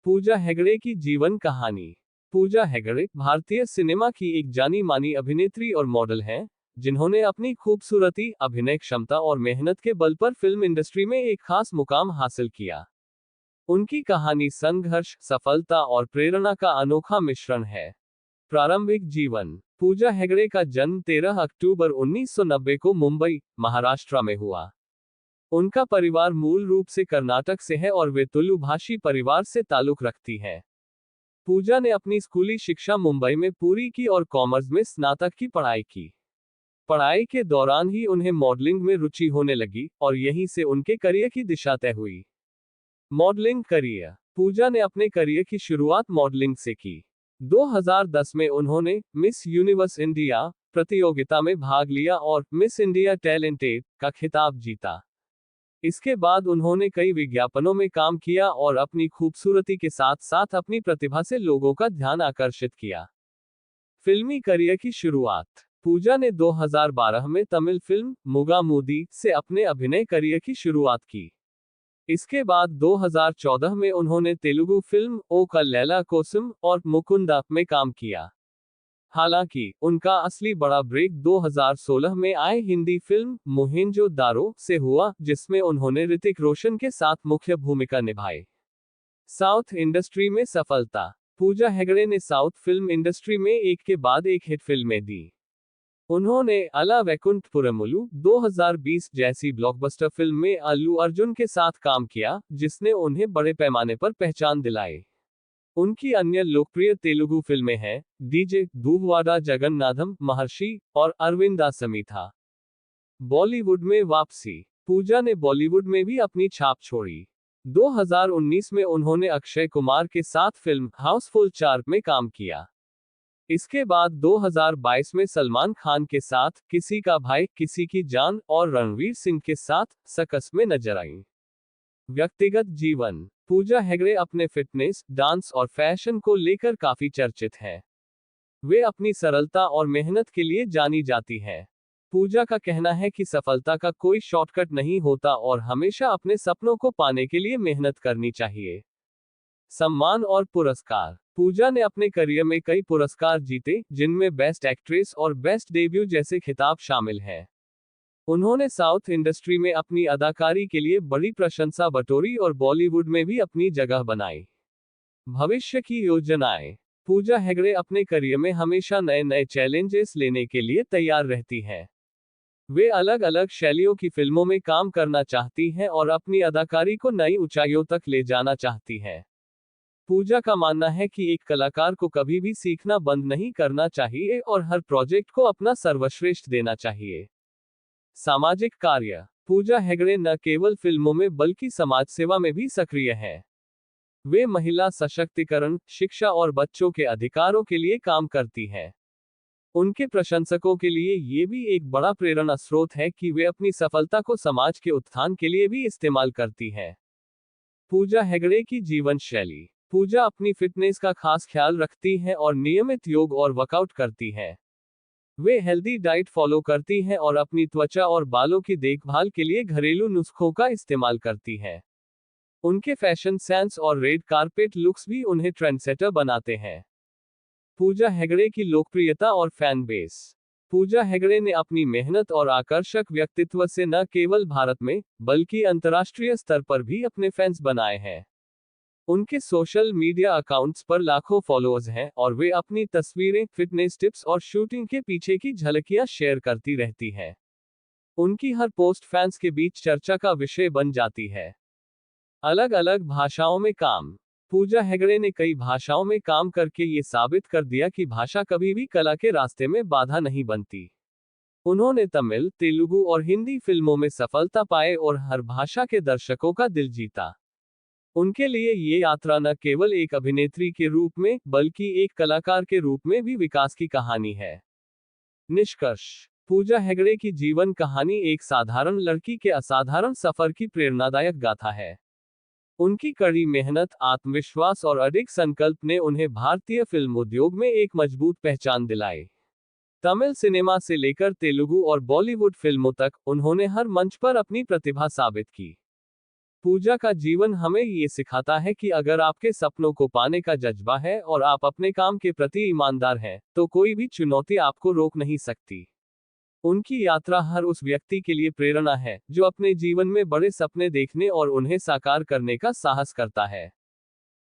पूजा हेगड़े की जीवन कहानी। पूजा हेगड़े भारतीय सिनेमा की एक जानी मानी अभिनेत्री और मॉडल हैं, जिन्होंने अपनी खूबसूरती, अभिनय क्षमता और मेहनत के बल पर फिल्म इंडस्ट्री में एक खास मुकाम हासिल किया। उनकी कहानी संघर्ष, सफलता और प्रेरणा का अनोखा मिश्रण है। प्रारंभिक जीवन। पूजा हेगड़े का जन्म 13 अक्टूबर 1990 को मुंबई, महाराष्ट्र में हुआ। उनका परिवार मूल रूप से कर्नाटक से है और वे तुलु भाषी परिवार से ताल्लुक रखती हैं। पूजा ने अपनी स्कूली शिक्षा मुंबई में पूरी की और कॉमर्स में स्नातक की पढ़ाई की। पढ़ाई के दौरान ही उन्हें मॉडलिंग में रुचि होने लगी और यहीं से उनके करियर की दिशा तय हुई। Modelling career. पूजा ने अपने करियर की शुरुआत मॉडलिंग से की। 2010 में उन्होंने मिस यूनिवर्स इंडिया प्रतियोगिता में भाग लिया और मिस इंडिया टैलेंटेड का खिताब जीता। इसके बाद उन्होंने कई विज्ञापनों में काम किया और अपनी खूबसूरती के साथ साथ अपनी प्रतिभा से लोगों का ध्यान आकर्षित किया। फिल्मी करियर की शुरुआत। पूजा ने 2012 में तमिल फिल्म मुगामुदी से अपने अभिनय करियर की शुरुआत की। इसके बाद 2014 में उन्होंने तेलुगु फिल्म ओ कल्लैला कोसम और मुकुंदा में काम किया। हालांकि उनका असली बड़ा ब्रेक 2016 में आई हिंदी फिल्म मोहेंजो-दारो से हुआ, जिसमें उन्होंने ऋतिक रोशन के साथ मुख्य भूमिका निभाई। साउथ इंडस्ट्री में सफलता। पूजा हेगड़े ने साउथ फिल्म इंडस्ट्री में एक के बाद एक हिट फिल्में दी। उन्होंने अला वैकुंठपुरमुलु 2020 जैसी ब्लॉकबस्टर फिल्म में अल्लू अर्जुन के साथ काम किया, जिसने उन्हें बड़े पैमाने पर पहचान दिलाई। उनकी अन्य लोकप्रिय तेलुगु फिल्में हैं डीजे धुववाड़ा जगन्नाथम, महर्षि और अरविंदा समीथा। बॉलीवुड में वापसी। पूजा ने बॉलीवुड में भी अपनी छाप छोड़ी। 2019 में उन्होंने अक्षय कुमार के साथ फिल्म हाउसफुल 4 में काम किया। इसके बाद 2022 में सलमान खान के साथ किसी का भाई किसी की जान और रणवीर सिंह के साथ सकस में नजर आईं। व्यक्तिगत जीवन। पूजा हेगड़े अपने फिटनेस, डांस और फैशन को लेकर काफी चर्चित है। वे अपनी सरलता और मेहनत के लिए जानी जाती हैं। पूजा का कहना है कि सफलता का कोई शॉर्टकट नहीं होता और हमेशा अपने सपनों को पाने के लिए मेहनत करनी चाहिए। सम्मान और पुरस्कार। पूजा ने अपने करियर में कई पुरस्कार जीते, जिनमें बेस्ट एक्ट्रेस और बेस्ट डेब्यू जैसे खिताब शामिल हैं। उन्होंने साउथ इंडस्ट्री में अपनी अदाकारी के लिए बड़ी प्रशंसा बटोरी और बॉलीवुड में भी अपनी जगह बनाई। भविष्य की योजनाएं। पूजा हेगड़े अपने करियर में हमेशा नए नए चैलेंजेस लेने के लिए तैयार रहती हैं। वे अलग अलग शैलियों की फिल्मों में काम करना चाहती हैं और अपनी अदाकारी को नई ऊंचाइयों तक ले जाना चाहती हैं। पूजा का मानना है कि एक कलाकार को कभी भी सीखना बंद नहीं करना चाहिए और हर प्रोजेक्ट को अपना सर्वश्रेष्ठ देना चाहिए। सामाजिक कार्य। पूजा हेगड़े न केवल फिल्मों में बल्कि समाज सेवा में भी सक्रिय हैं। वे महिला सशक्तिकरण, शिक्षा और बच्चों के अधिकारों के लिए काम करती हैं। उनके प्रशंसकों के लिए ये भी एक बड़ा प्रेरणा स्रोत है कि वे अपनी सफलता को समाज के उत्थान के लिए भी इस्तेमाल करती हैं। पूजा हेगड़े की जीवन शैली। पूजा अपनी फिटनेस का खास ख्याल रखती हैं और नियमित योग और वर्कआउट करती हैं। वे हेल्दी डाइट फॉलो करती हैं और अपनी त्वचा और बालों की देखभाल के लिए घरेलू नुस्खों का इस्तेमाल करती हैं। उनके फैशन सेंस और रेड कारपेट लुक्स भी उन्हें ट्रेंडसेटर बनाते हैं। पूजा हेगड़े की लोकप्रियता और फैन बेस। पूजा हेगड़े ने अपनी मेहनत और आकर्षक व्यक्तित्व से न केवल भारत में, बल्कि अंतर्राष्ट्रीय स्तर पर भी अपने फैंस बनाए हैं। उनके सोशल मीडिया अकाउंट्स पर लाखों फॉलोअर्स हैं और वे अपनी तस्वीरें, फिटनेस टिप्स और शूटिंग के पीछे की झलकियां शेयर करती रहती हैं। उनकी हर पोस्ट फैंस के बीच चर्चा का विषय बन जाती है। अलग अलग भाषाओं में काम। पूजा हेगड़े ने कई भाषाओं में काम करके ये साबित कर दिया कि भाषा कभी भी कला के रास्ते में बाधा नहीं बनती। उन्होंने तमिल, तेलुगु और हिंदी फिल्मों में सफलता पाए और हर भाषा के दर्शकों का दिल जीता। उनके लिए ये यात्रा न केवल एक अभिनेत्री के रूप में, बल्कि एक कलाकार के रूप में भी विकास की कहानी है। निष्कर्ष। पूजा हेगड़े की जीवन कहानी एक साधारण लड़की के असाधारण सफर की प्रेरणादायक गाथा है। उनकी कड़ी मेहनत, आत्मविश्वास और अडिग संकल्प ने उन्हें भारतीय फिल्म उद्योग में एक मजबूत पहचान दिलाई। तमिल सिनेमा से लेकर तेलुगु और बॉलीवुड फिल्मों तक, उन्होंने हर मंच पर अपनी प्रतिभा साबित की। पूजा का जीवन हमें ये सिखाता है कि अगर आपके सपनों को पाने का जज्बा है और आप अपने काम के प्रति ईमानदार हैं, तो कोई भी चुनौती आपको रोक नहीं सकती। उनकी यात्रा हर उस व्यक्ति के लिए प्रेरणा है, जो अपने जीवन में बड़े सपने देखने और उन्हें साकार करने का साहस करता है।